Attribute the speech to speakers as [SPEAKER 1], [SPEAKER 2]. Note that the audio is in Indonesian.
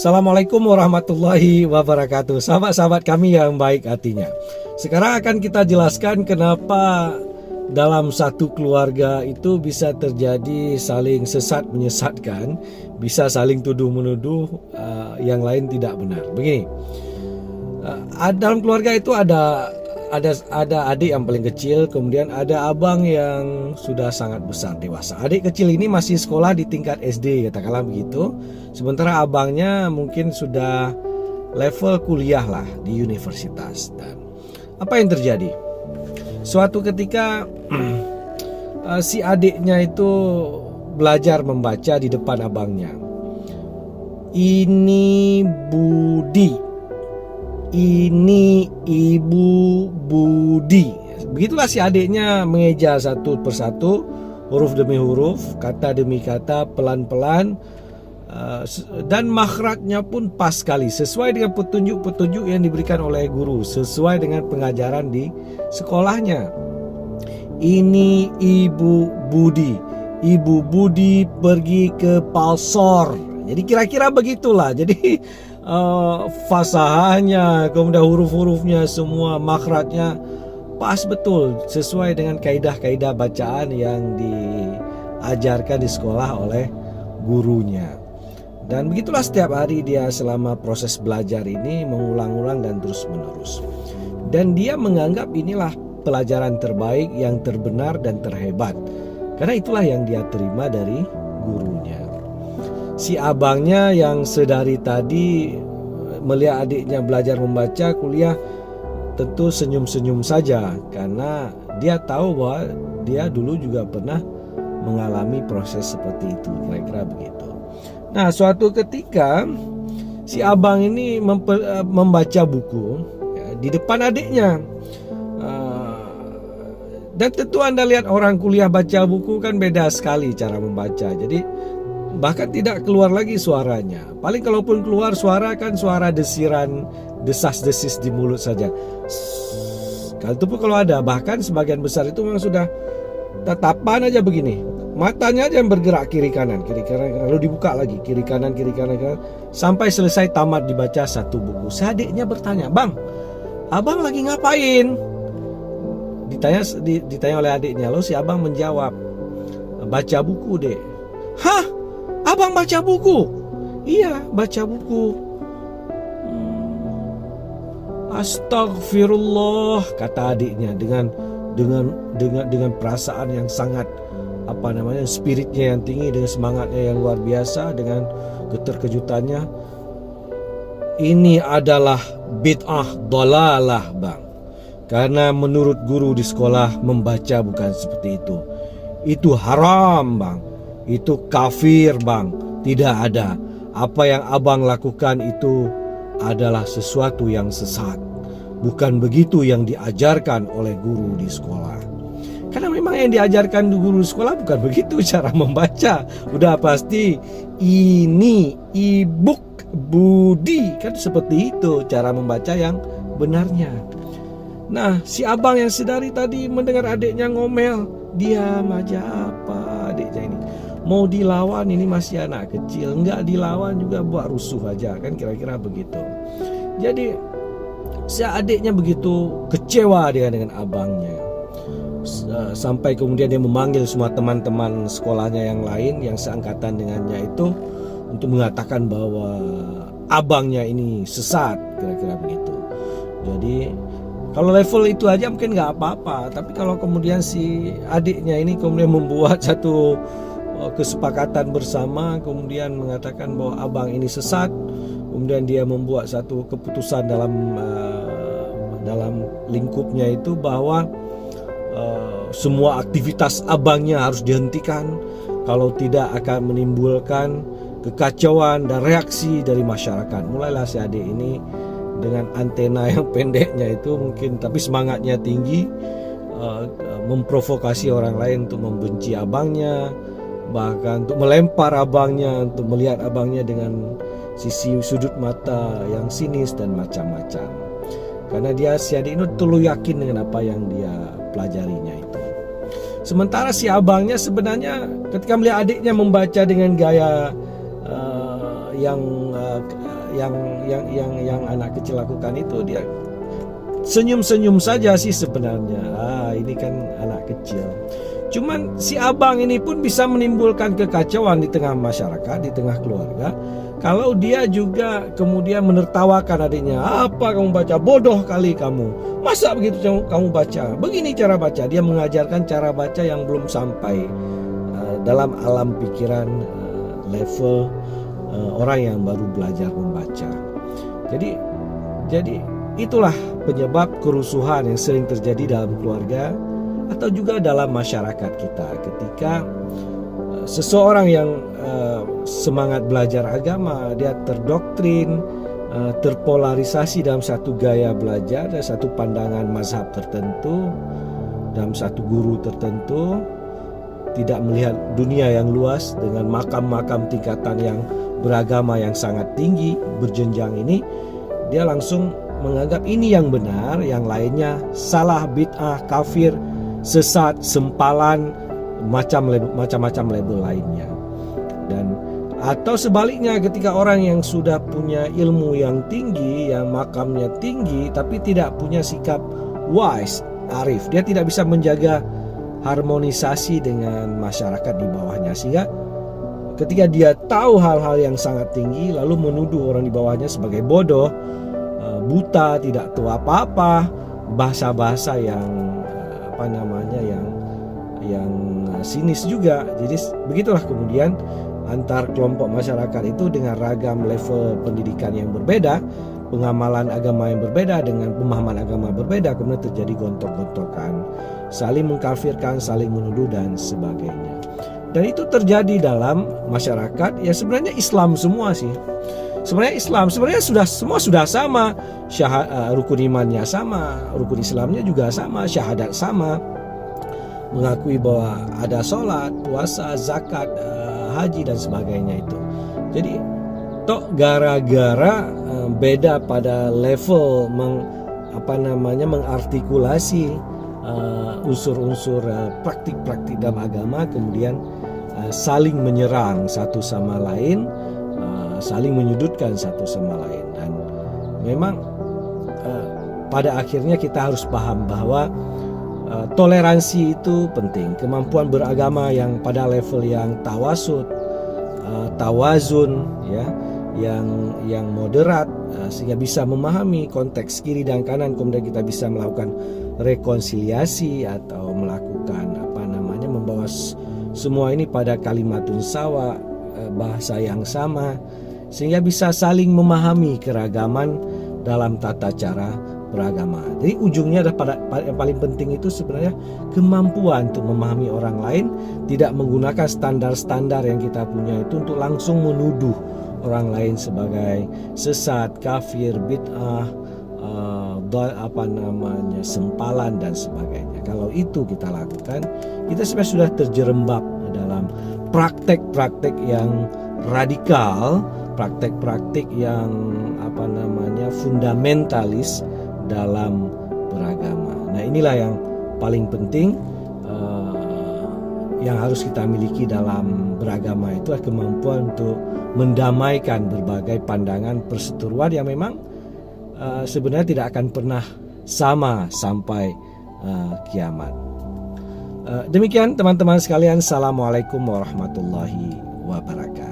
[SPEAKER 1] Assalamualaikum warahmatullahi wabarakatuh. Sahabat-sahabat kami yang baik hatinya. Sekarang akan kita jelaskan kenapa dalam satu keluarga itu bisa terjadi saling sesat menyesatkan, bisa saling tuduh menuduh, yang lain tidak benar. Begini, dalam keluarga itu ada adik yang paling kecil, kemudian ada abang yang sudah sangat besar dewasa. Adik kecil ini masih sekolah di tingkat SD, katakanlah begitu. Sementara abangnya mungkin sudah level kuliah lah di universitas. Dan apa yang terjadi? Suatu ketika si adiknya itu belajar membaca di depan abangnya. Ini Budi, ini Ibu Budi. Begitulah si adiknya mengeja satu persatu, huruf demi huruf, kata demi kata, pelan-pelan, dan makhrajnya pun pas sekali, sesuai dengan petunjuk-petunjuk yang diberikan oleh guru, sesuai dengan pengajaran di sekolahnya. Ini Ibu Budi, Ibu Budi pergi ke pasar. Jadi kira-kira begitulah. Jadi fasahanya, kemudian huruf-hurufnya, semua makhrajnya pas betul, sesuai dengan kaidah-kaidah bacaan yang diajarkan di sekolah oleh gurunya. Dan begitulah setiap hari dia selama proses belajar ini mengulang-ulang dan terus-menerus. Dan dia menganggap inilah pelajaran terbaik, yang terbenar dan terhebat, karena itulah yang dia terima dari gurunya. Si abangnya yang sedari tadi melihat adiknya belajar membaca kuliah tentu senyum-senyum saja, karena dia tahu bahwa dia dulu juga pernah mengalami proses seperti itu, kira-kira begitu. Nah, suatu ketika si abang ini membaca buku di depan adiknya. Dan tentu Anda lihat orang kuliah baca buku kan beda sekali cara membaca. Jadi bahkan tidak keluar lagi suaranya. Paling kalaupun keluar suara kan suara desiran, desas-desis di mulut saja. Kalau itu pun kalau ada, bahkan sebagian besar itu memang sudah tatapan aja begini. Matanya aja yang bergerak kiri kanan, lalu dibuka lagi kiri kanan, sampai selesai tamat dibaca satu buku. Adiknya bertanya, "Bang, abang lagi ngapain?" Ditanya oleh adiknya. Lalu si abang menjawab, "Baca buku, Dek." "Hah? Abang baca buku?" "Iya, baca buku." "Astagfirullah," kata adiknya dengan perasaan yang sangat spiritnya yang tinggi, dengan semangatnya yang luar biasa, dengan keterkejutannya. "Ini adalah bid'ah dolalah, Bang. Karena menurut guru di sekolah membaca bukan seperti itu. Itu haram, Bang. Itu kafir, Bang. Tidak ada. Apa yang abang lakukan itu adalah sesuatu yang sesat. Bukan begitu yang diajarkan oleh guru di sekolah." Karena memang yang diajarkan di guru di sekolah bukan begitu cara membaca. Udah pasti ini Ibu Budi, kan seperti itu cara membaca yang benarnya. Nah, si abang yang sedari tadi mendengar adiknya ngomel, diam aja apa adiknya ini. Mau dilawan, ini masih anak kecil, enggak dilawan juga buat rusuh aja, kan kira-kira begitu. Jadi si adiknya begitu kecewa dengan abangnya, sampai kemudian dia memanggil semua teman-teman sekolahnya yang lain yang seangkatan dengannya itu untuk mengatakan bahwa abangnya ini sesat, kira-kira begitu. Jadi kalau level itu aja mungkin nggak apa-apa, tapi kalau kemudian si adiknya ini kemudian membuat satu kesepakatan bersama, kemudian mengatakan bahwa abang ini sesat, kemudian dia membuat satu keputusan dalam lingkupnya itu bahwa semua aktivitas abangnya harus dihentikan, kalau tidak akan menimbulkan kekacauan dan reaksi dari masyarakat. Mulailah si adik ini dengan antena yang pendeknya itu mungkin, tapi semangatnya tinggi, memprovokasi orang lain untuk membenci abangnya, bahkan untuk melempar abangnya, untuk melihat abangnya dengan sisi sudut mata yang sinis dan macam-macam. Karena si adik ini terlalu yakin dengan apa yang dia pelajarinya itu. Sementara si abangnya sebenarnya ketika melihat adiknya membaca dengan gaya yang anak kecil lakukan itu, dia senyum-senyum saja sih sebenarnya. Ini kan anak kecil. Cuman si abang ini pun bisa menimbulkan kekacauan di tengah masyarakat, di tengah keluarga, kalau dia juga kemudian menertawakan adiknya. Apa kamu baca? Bodoh kali kamu. Masa begitu kamu baca? Begini cara baca. Dia mengajarkan cara baca yang belum sampai dalam alam pikiran level orang yang baru belajar membaca. Jadi itulah penyebab kerusuhan yang sering terjadi dalam keluarga atau juga dalam masyarakat kita, ketika seseorang yang semangat belajar agama, dia terdoktrin, terpolarisasi dalam satu gaya belajar, satu pandangan mazhab tertentu, dalam satu guru tertentu, tidak melihat dunia yang luas dengan makam-makam tingkatan yang beragama yang sangat tinggi, berjenjang ini, dia langsung menganggap ini yang benar, yang lainnya salah, bid'ah, kafir, sesat, sempalan, macam-macam label lainnya. Dan atau sebaliknya, ketika orang yang sudah punya ilmu yang tinggi, yang makamnya tinggi, tapi tidak punya sikap wise, arif, dia tidak bisa menjaga harmonisasi dengan masyarakat di bawahnya, sehingga ketika dia tahu hal-hal yang sangat tinggi lalu menuduh orang di bawahnya sebagai bodoh, buta, tidak tahu apa-apa, bahasa-bahasa yang yang sinis juga. Jadi begitulah kemudian antar kelompok masyarakat itu dengan ragam level pendidikan yang berbeda, pengamalan agama yang berbeda, dengan pemahaman agama berbeda, kemudian terjadi gontok-gontokan, saling mengkafirkan, saling menuduh dan sebagainya. Dan itu terjadi dalam masyarakat ya sebenarnya Islam semua sih. Sebenarnya Islam semua sudah sama, rukun imannya sama, rukun Islamnya juga sama, syahadat sama, mengakui bahwa ada sholat, puasa, zakat, haji dan sebagainya itu. Jadi tok gara-gara beda pada level mengartikulasi unsur-unsur praktik-praktik dalam agama, kemudian saling menyerang satu sama lain, saling menyudutkan satu sama lain. Dan memang pada akhirnya kita harus paham bahwa toleransi itu penting. Kemampuan beragama yang pada level yang tawasud, tawazun, ya, yang moderat, sehingga bisa memahami konteks kiri dan kanan, kemudian kita bisa melakukan rekonsiliasi atau melakukan membawa semua ini pada kalimatun sawa, bahasa yang sama, sehingga bisa saling memahami keragaman dalam tata cara beragama. Jadi ujungnya adalah yang paling penting itu sebenarnya kemampuan untuk memahami orang lain, tidak menggunakan standar-standar yang kita punya itu untuk langsung menuduh orang lain sebagai sesat, kafir, bid'ah, sempalan dan sebagainya. Kalau itu kita lakukan, kita sebenarnya sudah terjerembab dalam praktek-praktek yang radikal, praktek-praktek yang fundamentalis dalam beragama. Nah, inilah yang paling penting yang harus kita miliki dalam beragama, itu adalah kemampuan untuk mendamaikan berbagai pandangan perseteruan yang memang sebenarnya tidak akan pernah sama sampai kiamat. Demikian teman-teman sekalian, assalamualaikum warahmatullahi wabarakatuh.